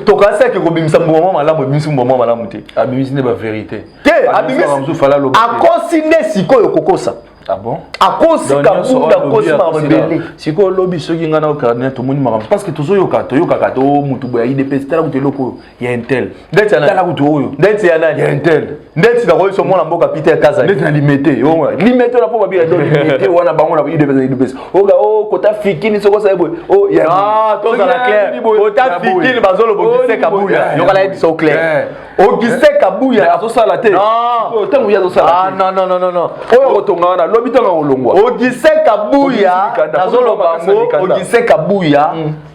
S4: to kasa ke ko bimisa mboma malamu bimisa mboma malamu te
S3: abimisi ne ba vérité
S4: ke abimisi fala lo akosine sikoyo kokosa
S3: Ah bon?
S4: À cause de Kabunda, à cause de Mabele.
S3: Si quoi lobby ceux qui ngana au cardinal tout le monde m'a parce que tous yo kato mutubo ya IDPS tala kuto loko il y a un tel.
S4: Ndeti yana.
S3: Tala kuto oyo.
S4: Ndeti yana.
S3: Il y a un tel.
S4: Ndeti na ko so mona mboka Peter Kaza.
S3: Ndeti na limité. Limité na po ba bien limité wana bango na IDPS. Oga o kota fikini soko sa ebo. Oh il y a.
S4: Ah, tout ça la clair. Kota fikini bazolo bokise Kabuya. Yo kala edi so clair. Auguste Kabuya
S3: azo sala te.
S4: Non.
S3: Tango ya zo sala.
S4: Ah non.
S3: Oyo kotongana lobi tanga olongwa.
S4: Auguste Kabuya nazolo bango Auguste Kabuya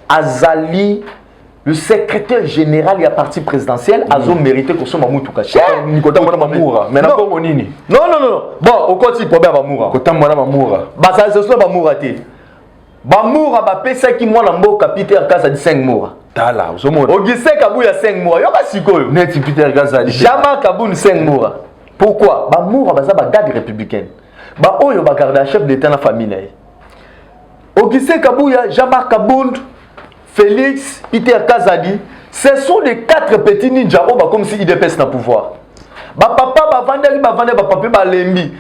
S4: azali le secrétaire général de la parti présidentielle azo mérité que son Mamoutuka.
S3: Nikota mwana Mamoura. Mais na kongo nini?
S4: Non. Bon, au côté problème Mamoura.
S3: Kota mwana Mamoura.
S4: Ba ça c'est Mamoura te. Mamoura ba pesa ki mwana mboka Peter Kaza di 5 mois.
S3: Tala, uzomona.
S4: Auguste Kabuya 5 mois. Yoka sikoyo.
S3: Net Peter Kaza di.
S4: Jama Kaboun 5 mois. Pourquoi? Mamoura ba za ba garde républicaine. Ba oyo ba garde chef d'état na famille. Auguste Kabuya, Jean-Marc Kabound, Félix, Peter Kazadi, ce sont les 4 petits ninjas comme si IDPS na pouvoir. Ba papa ba vendre ba papa ba lembi.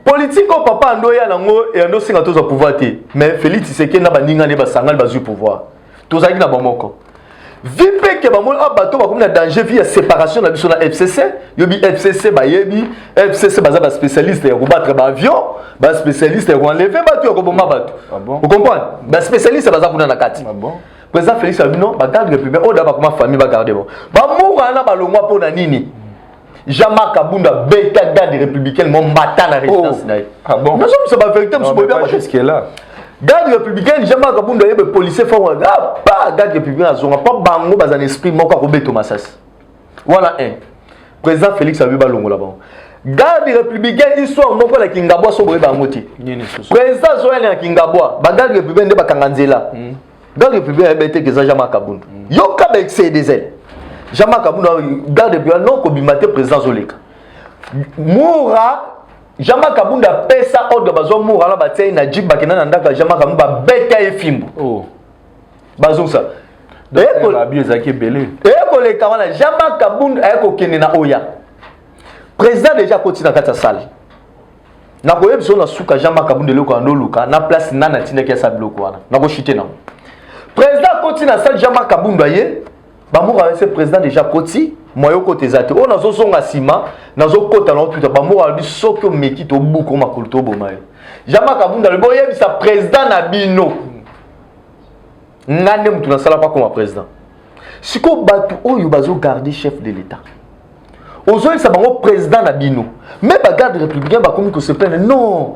S4: Politique au papa andoya nango et ando singa toza pouvoir te. Mais Félix Tshisekedi na ba ninga ne ba sangal ba zu pouvoir. Toza ki na ba moko. Vipe ke ba mo abato ba comme na danger via séparation na biso na FCC, yobi FCC ba yebi, FCC baza ba spécialiste ya combattre ba avion, ba spécialiste ya enlever bato ya ko bomba bato.
S3: Ah bon?
S4: Vous comprenez? Ba spécialiste baza kuna na kati.
S3: Ah bon?
S4: Président Félix Abino ba garde républicain o da ba comme famille ba garder bon. Ba moura na ba longwa pona nini? Jean-Marc Kabunda beta garde républicaine mon matin na résidence na.
S3: Ah bon?
S4: Nous sommes pas vérité monsieur Bobia
S3: parce qu'il est là.
S4: Garde républicaine, Jean-Marc Kabunda yebe policier fort pas garde républicain azonga pas bango bazan esprit moko ko beto masas. Voilà un. Président Félix Abiba longo là-bas. Garde républicain histoire moko la Kingabwa so boye bango ti. Président Zoel na Kingabwa, ba garde républicain de bakanganzela. Garde républicain yebe te Jean-Marc Kabunda. Yoka ba excès des ailes. Jean-Marc Kabunda garde républicain non ko bimate président Zoleka. Moura Jean-Marc Kabunda pesa ordre bazo moura la batie na jib bakena na ndaka Jean-Marc Kabunda beta efimbo. Oh. Bazon ça.
S3: D'ailleurs la biezaki belé.
S4: Eko le kawana Jean-Marc Kabunda eko kene na oya. Président déjà continue na kata salle. Na koyeb so na suka Jean-Marc Kabunda leko andoluka na place nana tina ke sa biloko wana. Na ko chite na. Président continue na salle Jean-Marc Kabunda ye. Ba moura ce président déjà continue moyo côté zate on nazo songa sima nazo kota na tout ba mo ali soko meki to buko makolo to bomayo Jean-Marc Kabunda le boye bisa président na bino ngane mutu na sala pas comme président siko batu oyo bazo garder chef de l'état ozo ça bango président na bino mais ba garde républicain ba comme que se plaindre non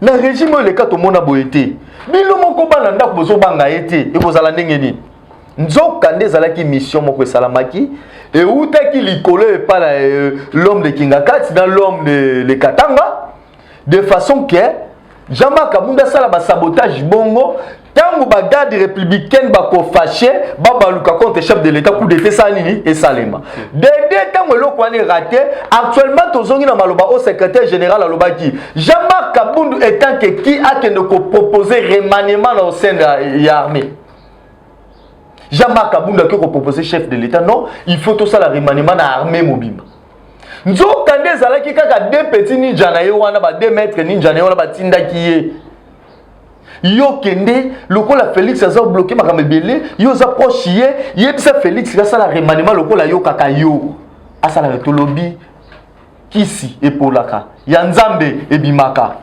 S4: na régime le cas to mona boyete bino moko bana ndako bozo banga ete e bozala ndenge ni nzoka nde ezalaki mission moko esalamaki eutaki likolo epala l'homme de Kingakati dans l'homme de Katanga de façon que Jean-Marc Kabunda sala ba sabotage bongo tango ba garde républicaine ba ko fâché ba luka contre chef de l'état coup d'état sanini et salema dede tango eloko wana raté actuellement tozongi na maloba au secrétaire général alobaki Jean-Marc Kabunda étant que qui a que ne proposer remaniement au sein de l'armée. Jean-Marc Kabunda qui a proposé chef de l'État, non, il faut tout ça la remaniement dans l'armée mobile. Nous avons dit que deux petits ninjas, deux maîtres ninjas, tinda qui yo kende, le col a Félix a bloqué ma camébélé, yo a prochié, yebisa Félix a ça la remaniement, le col a yo kakayo, a ça la retolobi, kisi et polaka, yanzambe et bimaka.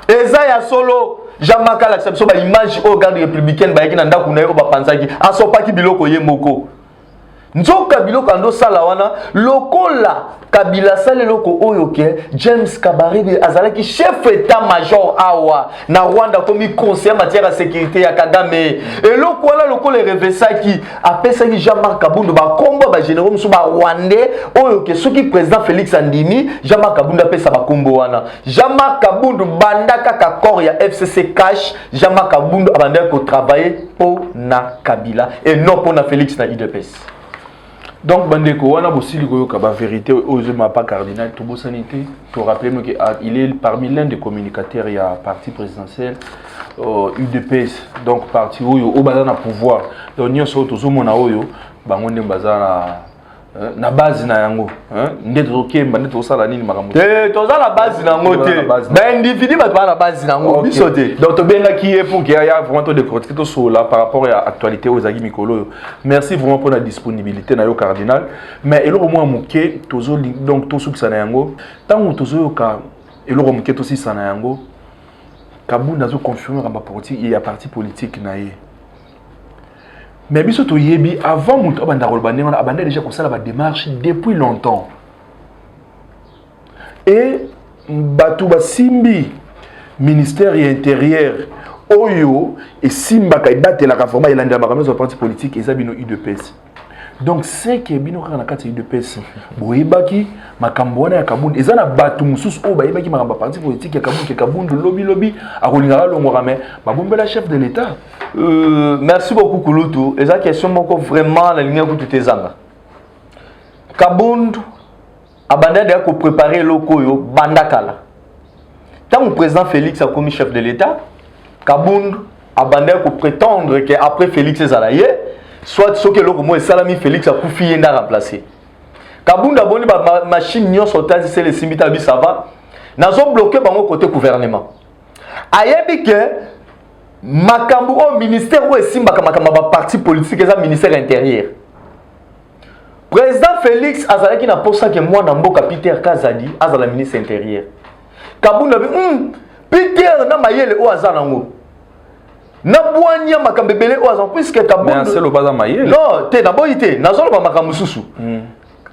S4: Eza ya solo. Jean-Marc l'acception ba image au garde républicaine ba yaki na ndako na yo ba panzaki asopaki biloko ye moko nzoka biloko ando sala wana lokola Kabila sale loko oyo ke James Kabarebe azalaki chef état major awa na Rwanda comme conseiller en matière de sécurité ya Kagame et loko wana lokola revesaki apesaki Jean-Marc Kabunda ba kombo ba généraux musu ba Rwandais oyo ke soki président Félix Andimi Jean-Marc Kabunda pesa ba kombo wana Jean-Marc Kabunda bandaka ka corps ya FCC cash Jean-Marc Kabunda abandaka ko travailler pour na Kabila et non pour na Félix na IDPS.
S3: Donc, Bandeko, on a aussi la vérité aux hommes pas cardinal, tout sanité. Pour rappeler qu'il est parmi l'un des communicateurs, il y a parti présidentiel, UDPS, donc parti où au bazar na pouvoir. Donc, nous sommes tous au monde où, bangonde bazar na base na yango ndé tokemba ndé tosala nini makambo
S4: te toza la base na ngote ba individu ba toza la base na ngo biso te
S3: donc to benga qui est pour qu'il y a vraiment de décortiquer tout cela par rapport à actualité aux agi mikolo merci vraiment pour la disponibilité na yo cardinal mais eloko mo muke tozo donc to subsana yango tango tozo ka eloko muke to sisana yango Kabunda zo confirmer ba politique il y a parti politique na ye. Mais biso to yebi avant muto abanda kolbande on abanda déjà comme ça la démarche depuis longtemps. Et batu ba simbi ministère intérieur oyo et simba ka batela ka format elanda ba comme parti politique et ça bino UDPS. Donc c'est que bino kana kati UDPS boyebaki makambo wana ya Kabunda ezana batu mususu o bayebaki makamba parti politique ya Kabunda lobby akolingaka longora mais babombela chef de l'état.
S4: Merci beaucoup Kulutu. Et ça question moko vraiment la ligne kutu tezanga. Kabunda abanda de ko préparer loko yo bandakala. Tant le président Félix a commis chef de l'état, Kabunda abanda ko prétendre que après Félix ezalaye soit ce que l'autre mot salami Félix a koufi yenda remplacer. Kabunda boni ba machine nyo sotazi c'est les simbita bi ça va. Nazo bloqué bango côté gouvernement. Ayebi que makambo au ministère ou simba kama ba parti politique eza ministère intérieur. Président Félix azalaki na posa que moi na mboka Peter Kazadi azala ministre intérieur. Kabunda bi Peter na mayele o azana ngo. Na bwanya makambebele o azan puisque Kabunda.
S3: Mais c'est le bas mayele.
S4: Non, te na boyité, na zolo ba makambo susu.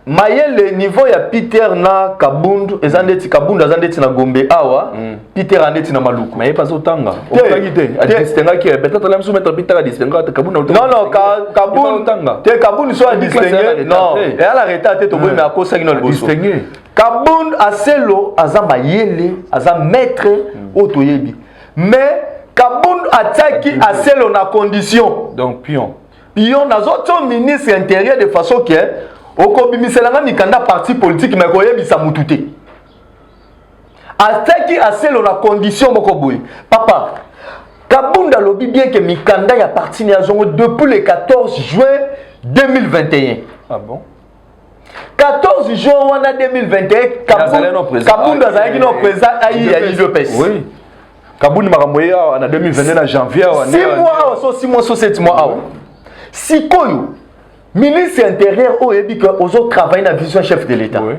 S4: Mayele niveau ya Peter na Kabunda ezandeti Kabunda azandeti na Gombe awa Peter andeti na Maluku
S3: mais pas autant okagité a distinguer qui peut-être la même soumettre Peter a distinguer Kabunda
S4: non Kabunda te Kabunda soit distinguer non et à l'arrêter te to mais à cause ça le
S3: distinguer
S4: Kabunda aselo aza mayele aza maître otoyebi mais Kabunda attaque aselo na condition
S3: donc pion
S4: nazoto ministre intérieur de façon que okobimiselanga mikanda parti politique mais koyebisa mutute ataki aselo na condition moko boy papa Kabunda lobi bien que mikanda ya parti ni azongo depuis le 14 juin 2021
S3: ah bon
S4: 14 juin wana 2021 Kabunda azalaki no président ayi ya UDPS
S3: oui Kabunda makamboye en 2022 en janvier
S4: 6 mois so 7 mois sikoyo ministre intérieur au yebi que aux autres travaillent dans la vision chef de l'État. Oui.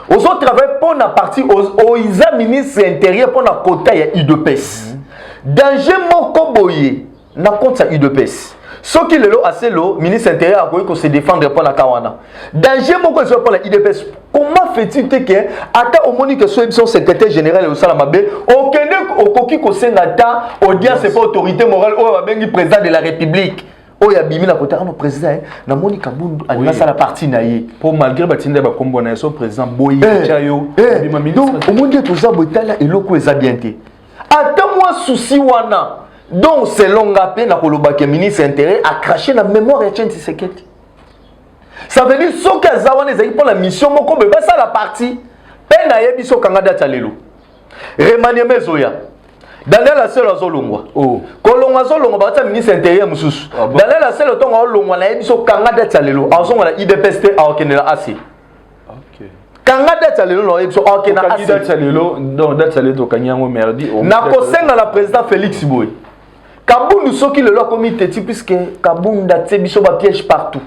S4: Aux autres travaillent pour la partie aux isa ministre intérieur pour la quota ya UDPS. Danger moko boye na compte ya UDPS. Ce qui le assez lo ministre intérieur a ko se défendre pour la kawana. Danger moko so pour la UDPS. Comment fait-il que ata au moni que son secrétaire général au Salamabe okende okoki ko sengata audience c'est pas autorité morale au bengi président de la République. Oh ya bimi na côté no président na moni Kabunda alina ça la partie naie
S3: pour malgré batinde ba kombo na son président boyi chayo
S4: bima ministre donc au monde to za botala eloko eza bien te ata moi souci wana donc selon ngapé na koloba ke ministre intérieur a craché na mémoire ya Tchenti Seketi ça veut dire so ka za wana ezaki pour la mission moko be ba ça la partie pe na yebi so kanga data lelo remaniement zoya Daniel Aselo azolongwa. Oh. Kolongwa azolongwa ba ministre intérieur mususu. Daniel Aselo tonga olongwa na yebiso kanga data lelo. Azonga na IDPS te aokendela asi. OK. Kanga data lelo no yebiso aokendela asi.
S3: Data lelo donc data lelo kanyango merdi.
S4: Na kosenga la président Félix Boy. Kabunda soki lelo comité puisque Kabunda tsebiso ba piège partout.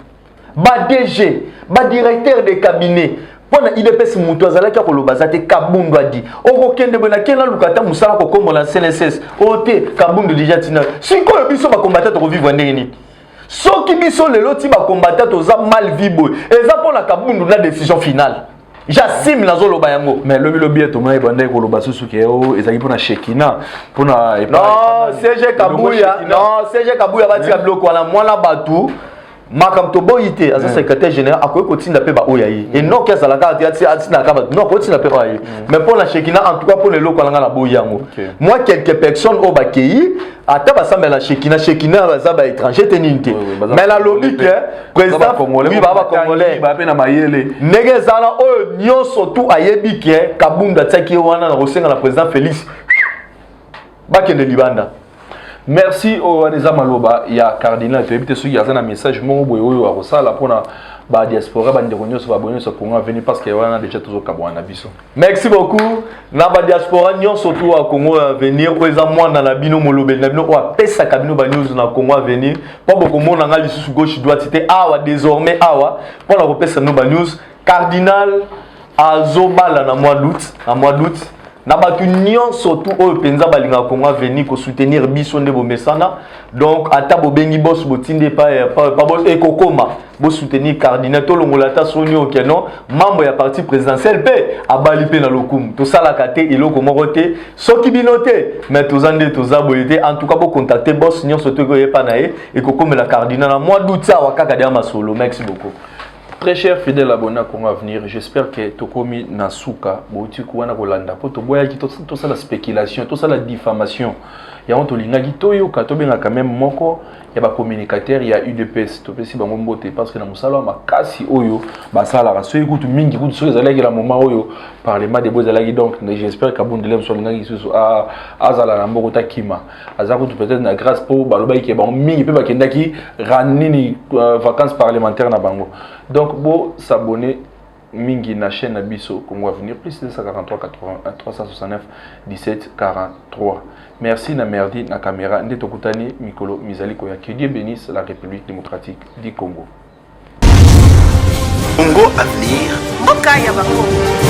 S4: Ba DG, ba directeur de cabinet. Pona IDPS mutu azalaki koloba zate Kabunda di okokende bona kena lukata musala ko kombo na CNSS ote Kabunda déjà tina sikoyo biso ba combattant ko vivre ndenge ni soki biso lelo ti ba combattant za mal vibo eza pona Kabunda na décision finale j'assume nazo loba yango
S3: mais lobi to mai bande ko loba susu ke o ezaki pona Shekina pona
S4: non CG Kabuya batika bloko wana mwana batu Makam to boyité as secrétaire général a quoi continue d'après ba oyayi et non qu'est-ce la carte atina kaba non continue d'après oyayi mais pour la Shekina en tout cas pour les locaux nga la boyango moi quelques personnes au bakei ata ba samba la Shekina za ba étranger teninte mais la logique président congolais oui baba congolais
S3: ba pe na mayele
S4: nege zala o nyo surtout ayebi ke Kabunda tsaki wana na rosenga la président Félix bakende libanda.
S3: Merci au Aneza Maloba, il y a cardinal, tu as évité ce qu'il y a un message mon boyo à Rosala pour ba diaspora ba ndeko nyonso ba bonyo so Congo Avenir parce que wana déjà toujours kabwana biso.
S4: Merci beaucoup. Na ba diaspora nyonso surtout à Congo Avenir ko eza mwana na bino molobeli na bino o apesa kabino ba news na Congo Avenir. Pas beaucoup mona nga lisusu gauche droite c'était awa désormais awa pour la repesa no ba news cardinal azobala na mois d'août na batu nyonso surtout oyo penza balinga Congo Avenir ko soutenir biso nde bo mesana donc ata bo bengi boss botinde pa boss ekokoma bo soutenir cardinal to longolata soni okeno membre ya parti présidentiel pe abali pe na lokumu to sala kate eloko moko te soki binote mais tozande tozaboyete en tout cas bo contacter boss nyonso to ko yepa na e ekokomela cardinal na mois d'août ça wakaka dia masolo. Merci beaucoup.
S3: Très cher fidèle abonné à Congo Avenir, j'espère que Tokomi Nasuka, Boutikuana Rolanda, Potoboya qui tout ça la spéculation, tout ça la diffamation. Il y a un tolingagi toyo katobenga quand même moko, il y a ba communicateur, il y a UDPS, to pesi ba ngombote parce que na musala makasi oyo ba sala raso ekutu mingi kutu so ezalaki la moment oyo parlement de bozalaki donc j'espère que Bundele so lingagi so azala na mboko takima. Azakutu peut-être na grâce pour baloba ki ba mingi pe ba kendaki ranini vacances parlementaires na bango. Donc, bon, s'abonner mingi na chaîne Abisso Congo Avenir plus 243 81 369 17 43. Merci na merdi na caméra Ndeto Kutani Mikolo Mizaliko ya que Dieu bénisse la République démocratique du Congo.
S1: Congo Avenir. Mboka ya Bakongo.